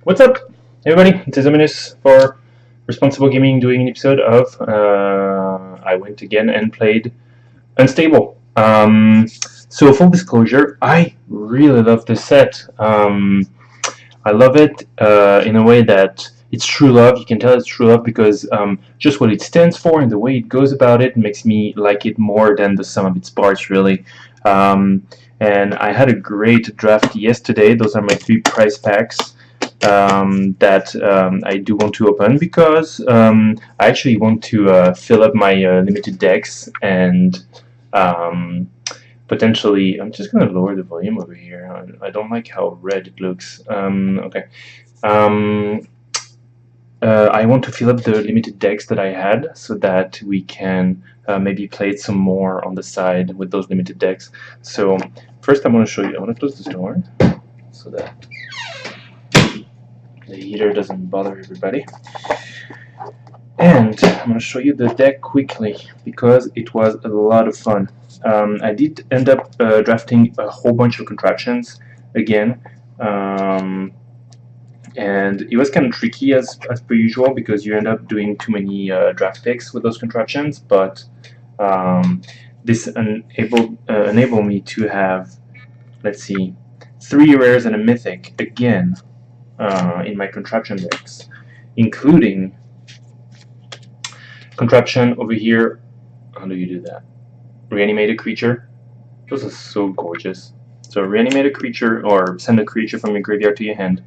What's up, everybody? It is Ominous for Responsible Gaming, doing an episode of I went again and played Unstable. So full disclosure, I really love this set. I love it in a way that it's true love. You can tell it's true love because just what it stands for and the way it goes about it makes me like it more than the sum of its parts, really. Um, and I had a great draft yesterday. Those are my 3 prize packs that I do want to open because I actually want to fill up my limited decks and potentially. I'm just going to lower the volume over here. I don't like how red it looks. Okay. Um, I want to fill up the limited decks that I had so that we can maybe play it some more on the side with those limited decks. So first I want to show you. I want to close this door so that the heater doesn't bother everybody. And I'm going to show you the deck quickly because it was a lot of fun. I did end up drafting a whole bunch of contraptions again. And it was kind of tricky as per usual because you end up doing too many draft picks with those contraptions, but this enabled me to have, let's see, 3 rares and a mythic again in my contraption decks, including contraption over here. How do you do that? Reanimate a creature. Those are so gorgeous. So reanimate a creature or send a creature from your graveyard to your hand.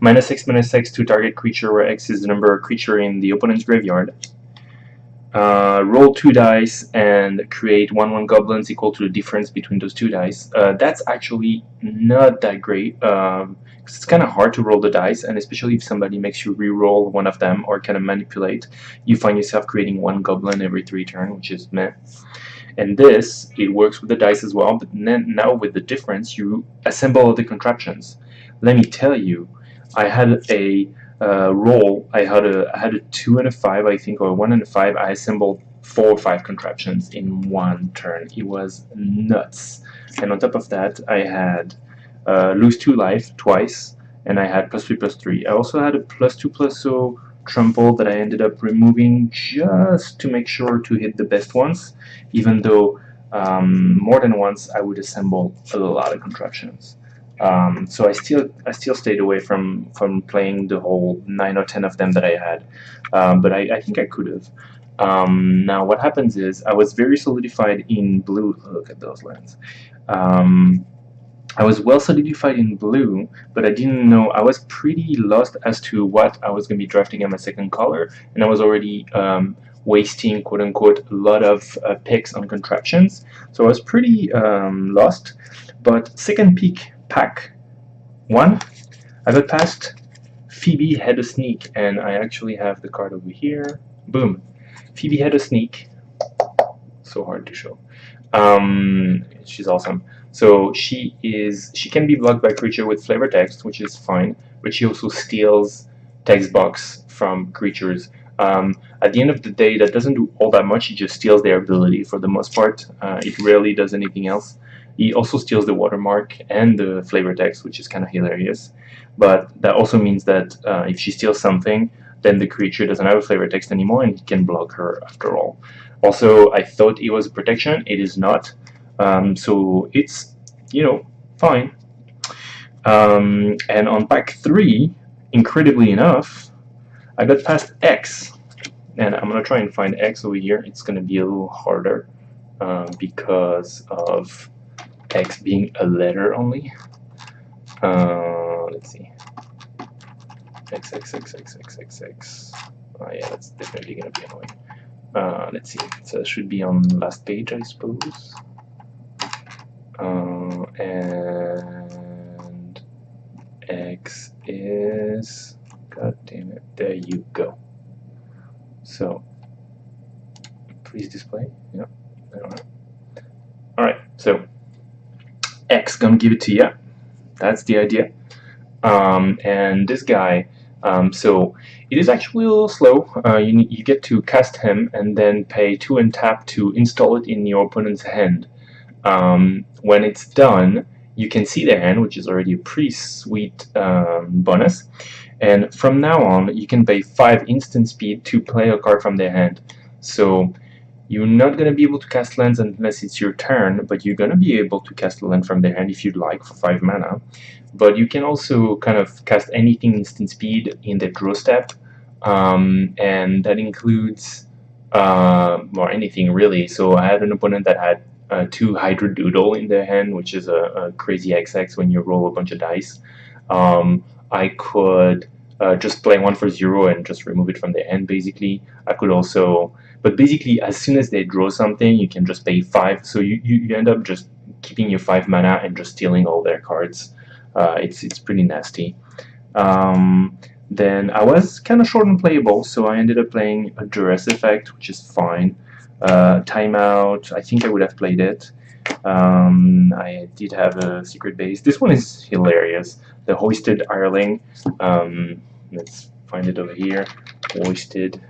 -6/-6 to target creature where X is the number of creature in the opponent's graveyard. Roll 2 dice and create 1/1 goblins equal to the difference between those 2 dice. That's actually not that great. It's kind of hard to roll the dice, and especially if somebody makes you re-roll one of them or kind of manipulate, you find yourself creating 1 goblin every 3 turns, which is meh. And this, it works with the dice as well, but then now with the difference, you assemble all the contraptions. Let me tell you, I had a roll. I had a 2 and a 5, I think, or a 1 and a 5. I assembled 4 or 5 contraptions in 1 turn. It was nuts. And on top of that, I had lose 2 life twice, and I had +3/+3. I also had a +2/+0 trample that I ended up removing just to make sure to hit the best ones, even though more than once I would assemble a lot of contraptions. So I still stayed away from playing the whole 9 or 10 of them that I had, but I think I could have. Now what happens is I was very solidified in blue. Look at those lands. I was well solidified in blue, but I didn't know. I was pretty lost as to what I was going to be drafting at my second color, and I was already wasting, quote unquote, a lot of picks on contraptions. So I was pretty lost. But second pick, pack 1, I got past Phoebe had a sneak, and I actually have the card over here. Boom. Phoebe had a sneak. So hard to show. She's awesome. So she can be blocked by creature with flavor text, which is fine, but she also steals text box from creatures. At the end of the day, that doesn't do all that much. It just steals their ability for the most part. It rarely does anything else. He also steals the watermark and the flavor text, which is kind of hilarious. But that also means that if she steals something, then the creature doesn't have a flavor text anymore, and he can block her after all. Also, I thought it was a protection. It is not. So it's, fine. And on pack 3, incredibly enough, I got past X. And I'm going to try and find X over here. It's going to be a little harder because of X being a letter only. Let's see. X. Oh yeah, that's definitely going to be annoying. Let's see. So it should be on the last page, I suppose. And X is, god damn it, there you go. So please display. Yep. I don't know. Alright, so X gonna give it to you. That's the idea. And this guy, so it is actually a little slow. You get to cast him and then pay 2 and tap to install it in your opponent's hand. When it's done, you can see their hand, which is already a pretty sweet bonus. And from now on, you can pay 5 instant speed to play a card from their hand. So you're not going to be able to cast lands unless it's your turn, but you're going to be able to cast a land from their hand if you'd like for 5 mana. But you can also kind of cast anything instant speed in the draw step, and that includes or anything really. So I had an opponent that had 2 Hydra Doodle in their hand, which is a crazy XX when you roll a bunch of dice. I could just play 1 for 0 and just remove it from their hand, basically. I could also, but basically, as soon as they draw something, you can just pay 5. So you end up just keeping your 5 mana and just stealing all their cards. It's pretty nasty. Then I was kind of short on playable, so I ended up playing a Duress Effect, which is fine. Timeout, I think I would have played it. I did have a Secret Base. This one is hilarious. The Hoisted Ireling. Let's find it over here. Hoisted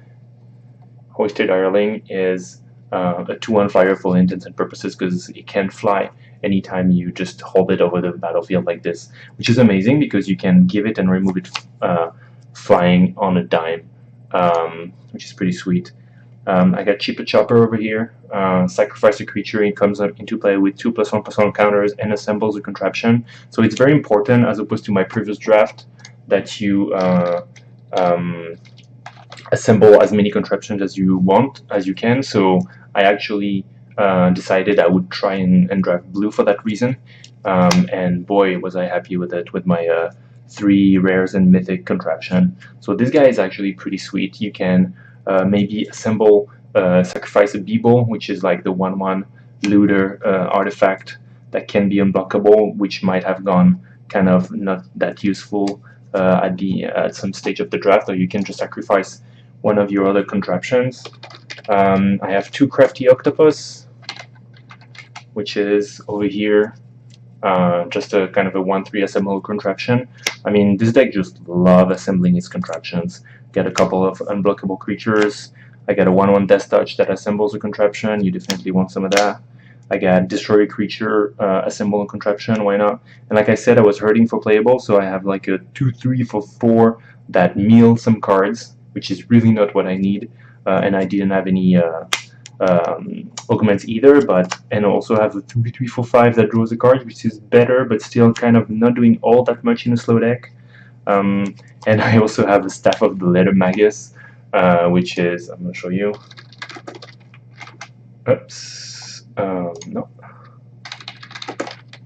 Ireling is a 2-1 flyer for all intents and purposes because it can fly anytime you just hold it over the battlefield like this, which is amazing because you can give it and remove it flying on a dime, which is pretty sweet. I got Cheaper Chopper over here. Sacrifice a creature, it comes into play with 2+1/+1 counters and assembles a contraption. So it's very important, as opposed to my previous draft, that you assemble as many contraptions as you can. So I actually decided I would try and draft blue for that reason. And boy, was I happy with it, with my 3 rares and mythic contraption. So this guy is actually pretty sweet. You can maybe assemble Sacrifice a Beeble, which is like the 1/1 looter artifact that can be unblockable, which might have gone kind of not that useful at some stage of the draft, or you can just sacrifice one of your other contraptions. I have 2 Crafty Octopus, which is over here, just a kind of a 1/3 assemble contraption. I mean, this deck just loves assembling its contraptions. Get a couple of unblockable creatures. I got a 1/1 Death Touch that assembles a contraption. You definitely want some of that. I got Destroy a Creature, assemble a contraption, why not? And like I said, I was hurting for playable, so I have like a 2/3 for 4 that mill some cards, which is really not what I need. And I didn't have any augments either, and I also have a 2/3 for 5 that draws a card, which is better, but still kind of not doing all that much in a slow deck. And I also have the Staff of the Letter Magus, which is, I'm going to show you. Oops. No.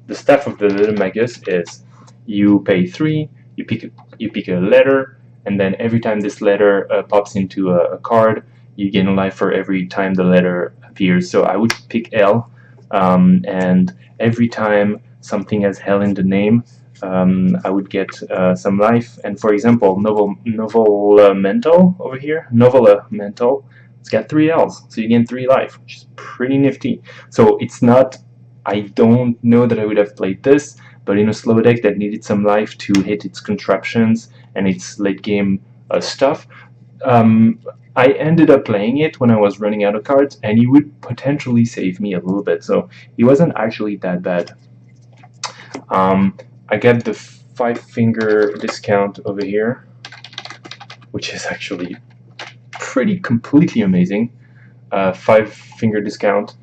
The Staff of the Letter Magus is you pay 3, you pick a letter, and then every time this letter pops into a card, you gain a life for every time the letter appears. So I would pick L, and every time something has L in the name, I would get some life. And for example, Novel Mental over here, Novella Mental, it's got 3 L's, so you gain 3 life, which is pretty nifty. So it's not, I don't know that I would have played this, but in a slow deck that needed some life to hit its contraptions and its late game stuff, I ended up playing it when I was running out of cards, and it would potentially save me a little bit, so it wasn't actually that bad. I get the 5-finger discount over here, which is actually pretty completely amazing. 5-finger discount,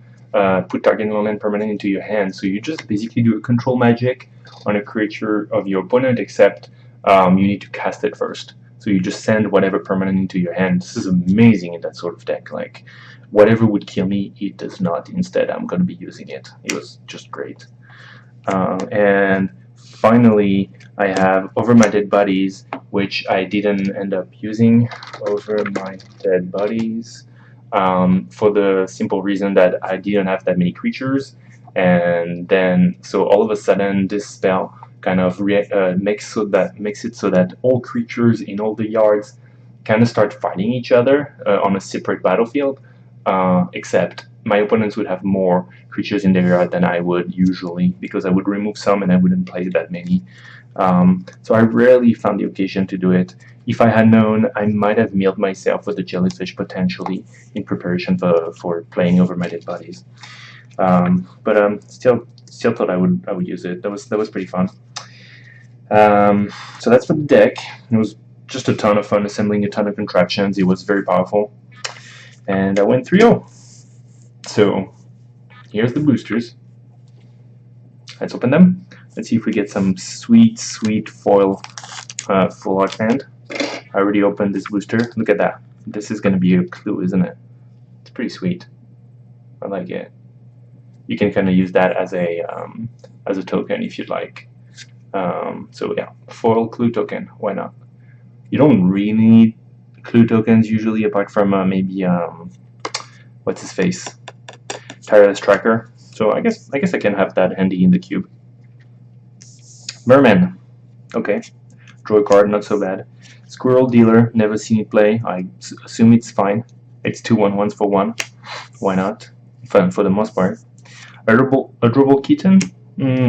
put target non-land permanent into your hand, so you just basically do a control magic on a creature of your opponent, except you need to cast it first. So you just send whatever permanent into your hand. This is amazing in that sort of deck. Like, whatever would kill me, it does not. Instead, I'm going to be using it. It was just great. And finally, I have Over My Dead Bodies, which I didn't end up using. Over My Dead Bodies, for the simple reason that I didn't have that many creatures. And then, so all of a sudden, this spell kind of makes it so that all creatures in all the yards kind of start fighting each other on a separate battlefield, except my opponents would have more creatures in their yard than I would usually, because I would remove some and I wouldn't play that many. So I rarely found the occasion to do it. If I had known, I might have milled myself with the Jellyfish potentially in preparation for playing Over My Dead Bodies. But still Still thought I would use it. That was pretty fun. So that's for the deck. It was just a ton of fun assembling a ton of contraptions. It was very powerful, and I went 3-0. So here's the boosters. Let's open them. Let's see if we get some sweet foil full art hand. I already opened this booster. Look at that. This is going to be a clue, isn't it? It's pretty sweet. I like it. You can kind of use that as a token if you'd like. So yeah, foil clue token. Why not? You don't really need clue tokens usually, apart from maybe what's his face, Tireless Tracker. So I guess I can have that handy in the cube. Merman. Okay. Draw a card, not so bad. Squirrel Dealer, never seen it play. I assume it's fine. It's 2/1/1s for 1. Why not? Fun for the most part. Adorable Kitten.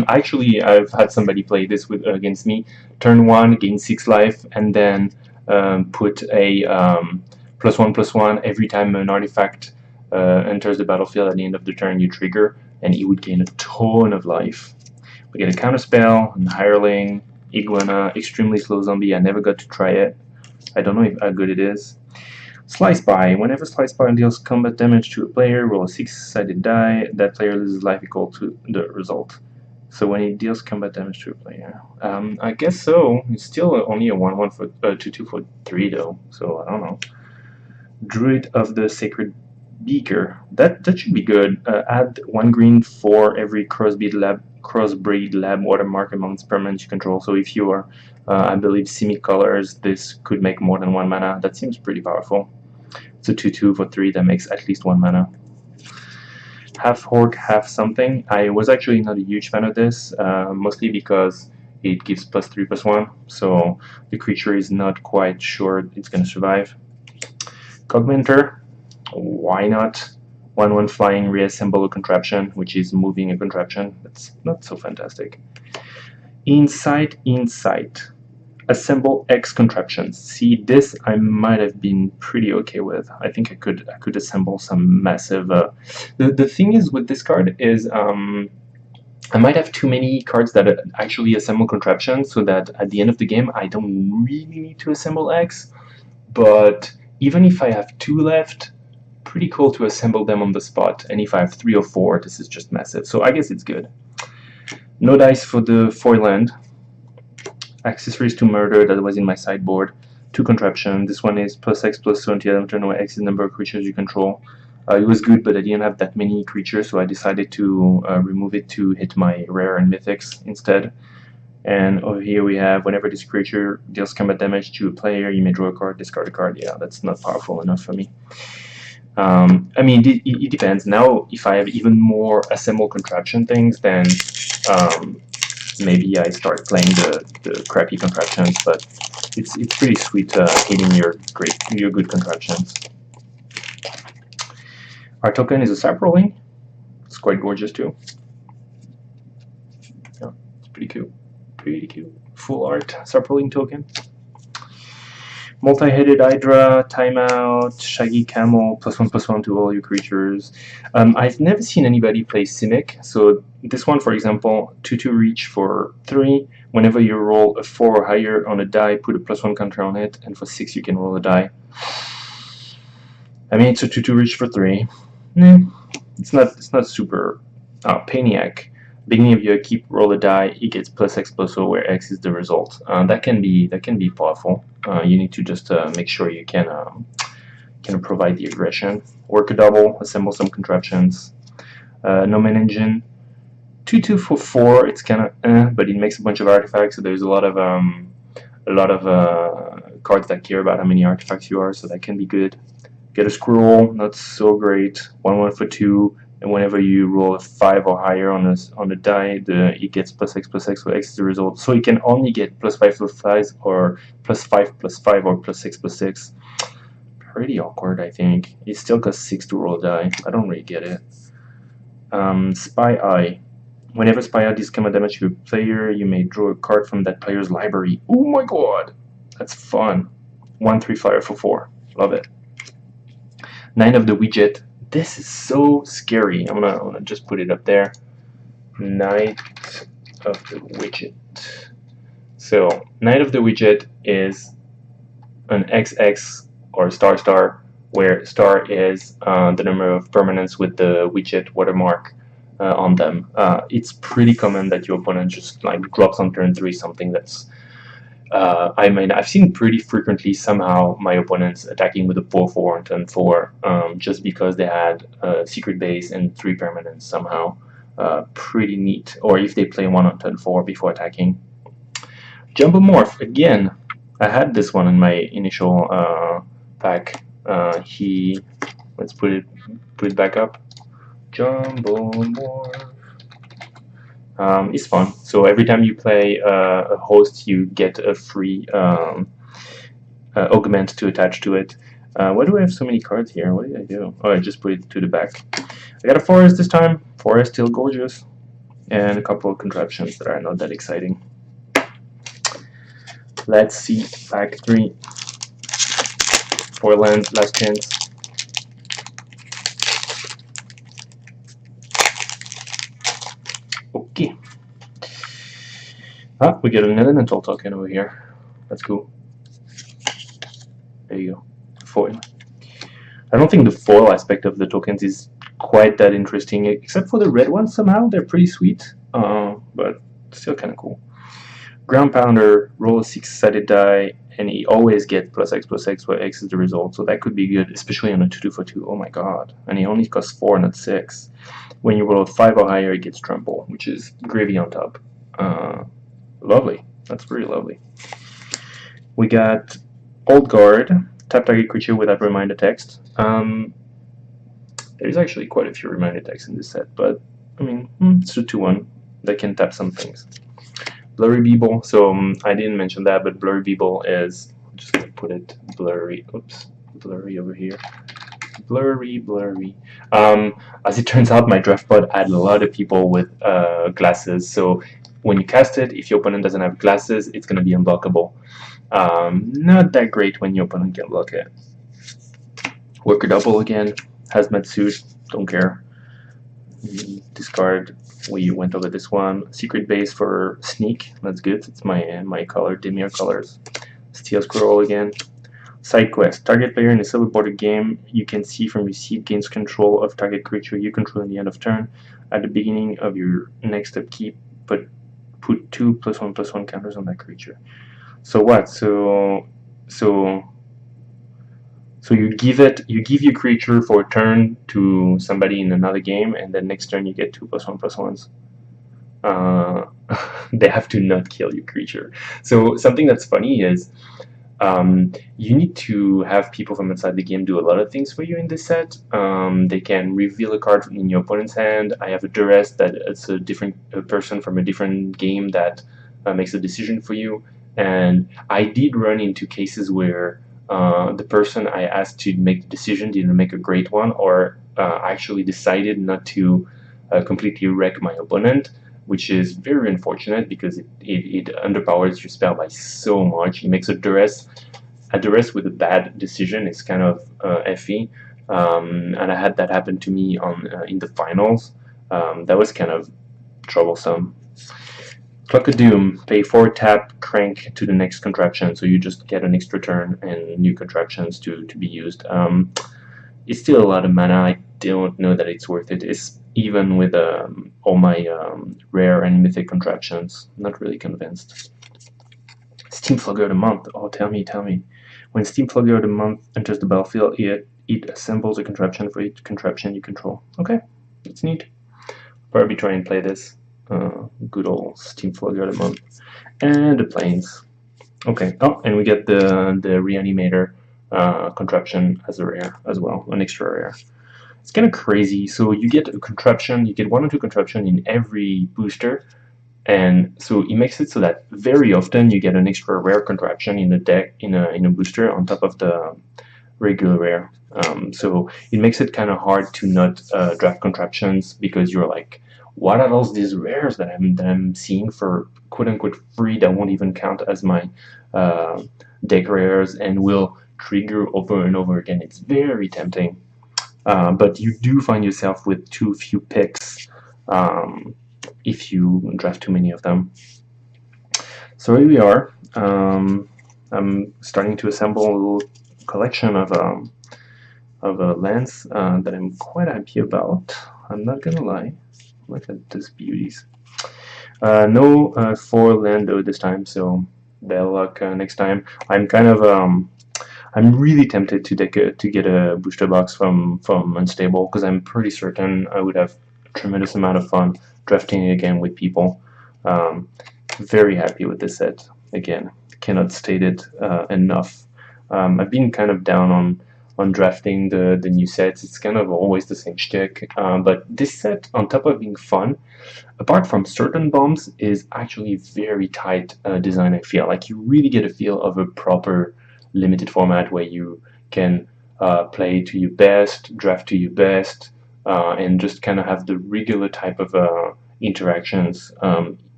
Actually, I've had somebody play this against me. Turn 1, gain 6 life, and then put a +1/+1 every time an artifact enters the battlefield at the end of the turn. You trigger, and he would gain a ton of life. We get a counterspell, an hireling, iguana, extremely slow zombie. I never got to try it. I don't know how good it is. Slice by. Whenever Slice by deals combat damage to a player, roll a 6-sided die. That player loses life equal to the result. So when it deals combat damage to a player, I guess so. It's still only a 1/1 for 2/2 for 3 though. So I don't know. Druid of the Sacred Beaker. That should be good. Add 1 green for every crossbreed lab watermark amongst permanents you control. So if you are, I believe, semi-colors, this could make more than 1 mana. That seems pretty powerful. It's a 2/2 for 3 that makes at least 1 mana. Half orc, half something. I was actually not a huge fan of this, mostly because it gives +3/+1, so the creature is not quite sure it's going to survive. Cogmentor, why not? 1/1 flying, reassemble a contraption, which is moving a contraption. That's not so fantastic. Insight. Assemble X contraptions. See, this I might have been pretty okay with. I think I could assemble some massive. The thing is with this card is I might have too many cards that actually assemble contraptions, so that at the end of the game I don't really need to assemble X. But even if I have 2 left, pretty cool to assemble them on the spot. And if I have 3 or 4, this is just massive. So I guess it's good. No dice for the foil land. Accessories to Murder, that was in my sideboard. 2 contraption. This one is +X/+2 until end of turn, where X is the number of creatures you control. It was good, but I didn't have that many creatures, so I decided to remove it to hit my rare and mythics instead. And over here we have, whenever this creature deals combat damage to a player, you may draw a card, discard a card. Yeah, that's not powerful enough for me. I mean, it depends. Now, if I have even more assemble contraption things, then maybe I start playing the crappy contraptions, but it's pretty sweet hitting your good contraptions. Our token is a Saproling. It's quite gorgeous too. Yeah, it's pretty cute. Pretty cute. Full art Saproling token. Multi-headed Hydra, Timeout, Shaggy Camel, +1/+1 to all your creatures. I've never seen anybody play Simic, so this one, for example, 2/2 reach for 3. Whenever you roll a 4 or higher on a die, put a +1 counter on it, and for 6 you can roll a die. I mean, it's a 2/2 reach for 3. It's not super. Paniac. Beginning of your keep, roll a die, it gets +X/+0, where X is the result. That can be powerful. You need to just make sure you can provide the aggression. Work a double, assemble some contraptions. Nomen Engine, 2/2 for 4. It's kind of but it makes a bunch of artifacts. So there's a lot of cards that care about how many artifacts you are, so that can be good. Get a Scroll, not so great. 1/1 for 2. And whenever you roll a 5 or higher on a die, it gets +X/+X, where X is the result. So it can only get +5/+5 or +5/+5 or +6/+6. Pretty awkward, I think. It still costs 6 to roll a die. I don't really get it. Spy Eye. Whenever Spy Eye deals combat damage to a player, you may draw a card from that player's library. Oh my god! That's fun. 1/3 flyer for 4. Love it. 9 of the Widget. This is so scary. I'm gonna just put it up there. Knight of the Widget. So Knight of the Widget is an XX or star star, where star is the number of permanents with the widget watermark on them. It's pretty common that your opponent just like drops on turn 3 something that's I've seen pretty frequently somehow my opponents attacking with a 4/4 on turn 4 just because they had a secret base and 3 permanents somehow. Pretty neat. Or if they play 1 on turn 4 before attacking. Jumbo Morph, again, I had this one in my initial pack. Let's put it back up. Jumbo Morph. It's fun. So every time you play a host, you get a free augment to attach to it. Why do I have so many cards here? What did I do? Oh, I just put it to the back. I got a forest this time. Forest still gorgeous. And a couple of contraptions that are not that exciting. Let's see, pack 3. 4 lands, last chance. Okay. Ah, we get an elemental token over here. That's cool. There you go. Foil. I don't think the foil aspect of the tokens is quite that interesting, except for the red ones somehow. They're pretty sweet, but still kind of cool. Ground Pounder, roll a 6-sided die, and he always gets +X, where X is the result, so that could be good, especially on a 2/2 for 2. Oh my god. And he only costs 4, not 6. When you roll a 5 or higher, it gets Trample, which is gravy on top. Lovely. That's pretty lovely. We got Old Guard, tap target creature without reminder text. There's actually quite a few reminder texts in this set, but I mean, it's a 2/1 that can tap some things. Blurry Beeble, so I didn't mention that, but Blurry Beeble is, I'm just going to put it blurry, oops, blurry over here. Blurry. As it turns out, my draft pod had a lot of people with glasses, so when you cast it, if your opponent doesn't have glasses, it's going to be unblockable. Not that great when your opponent can block it. Worker Double again, Hazmat Suit, don't care. Discard. We went over this one. Secret Base for Sneak, that's good. It's my color, Dimir colors. Steel Scroll again. Side quest. Target player in a silver border game you can see from your seat gains control of target creature you control at the end of turn. At the beginning of your next upkeep, put 2 +1/+1 counters on that creature. So what? So you give your creature for a turn to somebody in another game, and then next turn you get 2 +1/+1s. They have to not kill your creature. So something that's funny is you need to have people from inside the game do a lot of things for you in this set. They can reveal a card in your opponent's hand. I have a duress that it's a different person from a different game that makes a decision for you. And I did run into cases where the person I asked to make the decision didn't make a great one, or actually decided not to completely wreck my opponent, which is very unfortunate because it underpowers your spell by so much. It makes a duress with a bad decision is kind of effy, and I had that happen to me in the finals. That was kind of troublesome. Clock of Doom, pay 4 tap, crank to the next contraption, so you just get an extra turn and new contraptions to be used. It's still a lot of mana. I don't know that it's worth it. It's even with all my rare and mythic contraptions. Not really convinced. Steam Flogger of the Month. Oh, tell me. When Steam Flogger of the Month enters the battlefield, it assembles a contraption for each contraption you control. Okay, that's neat. Probably try and play this. Good old Steam Flogger of the Month. And the planes. Okay, oh, and we get the Reanimator contraption as a rare as well, an extra rare. It's kind of crazy. So you get a contraption, you get 1 or 2 contraption in every booster, and so it makes it so that very often you get an extra rare contraption in the deck in a booster on top of the regular rare. So it makes it kind of hard to not draft contraptions because you're like, what are all these rares that I'm seeing for quote-unquote free that won't even count as my deck rares and will trigger over and over again? It's very tempting, but you do find yourself with too few picks if you draft too many of them. So here we are. I'm starting to assemble a little collection of lands that I'm quite happy about. I'm not gonna lie. Look at these beauties. No 4 Lando this time, so bad luck next time. I'm kind of I'm really tempted to get a booster box from Unstable, because I'm pretty certain I would have a tremendous amount of fun drafting it again with people. Very happy with this set. Again, cannot state it enough. I've been kind of down on drafting the new sets. It's kind of always the same shtick. But this set, on top of being fun, apart from certain bombs, is actually very tight design. I feel like you really get a feel of a proper limited format where you can play to your best, draft to your best, and just kind of have the regular type of interactions.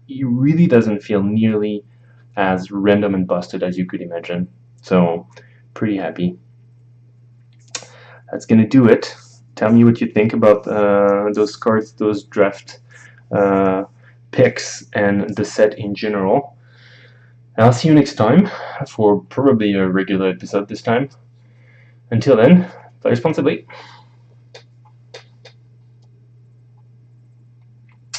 It really doesn't feel nearly as random and busted as you could imagine. So, pretty happy. That's gonna do it. Tell me what you think about those cards, those draft picks, and the set in general. I'll see you next time for probably a regular episode this time. Until then, play responsibly.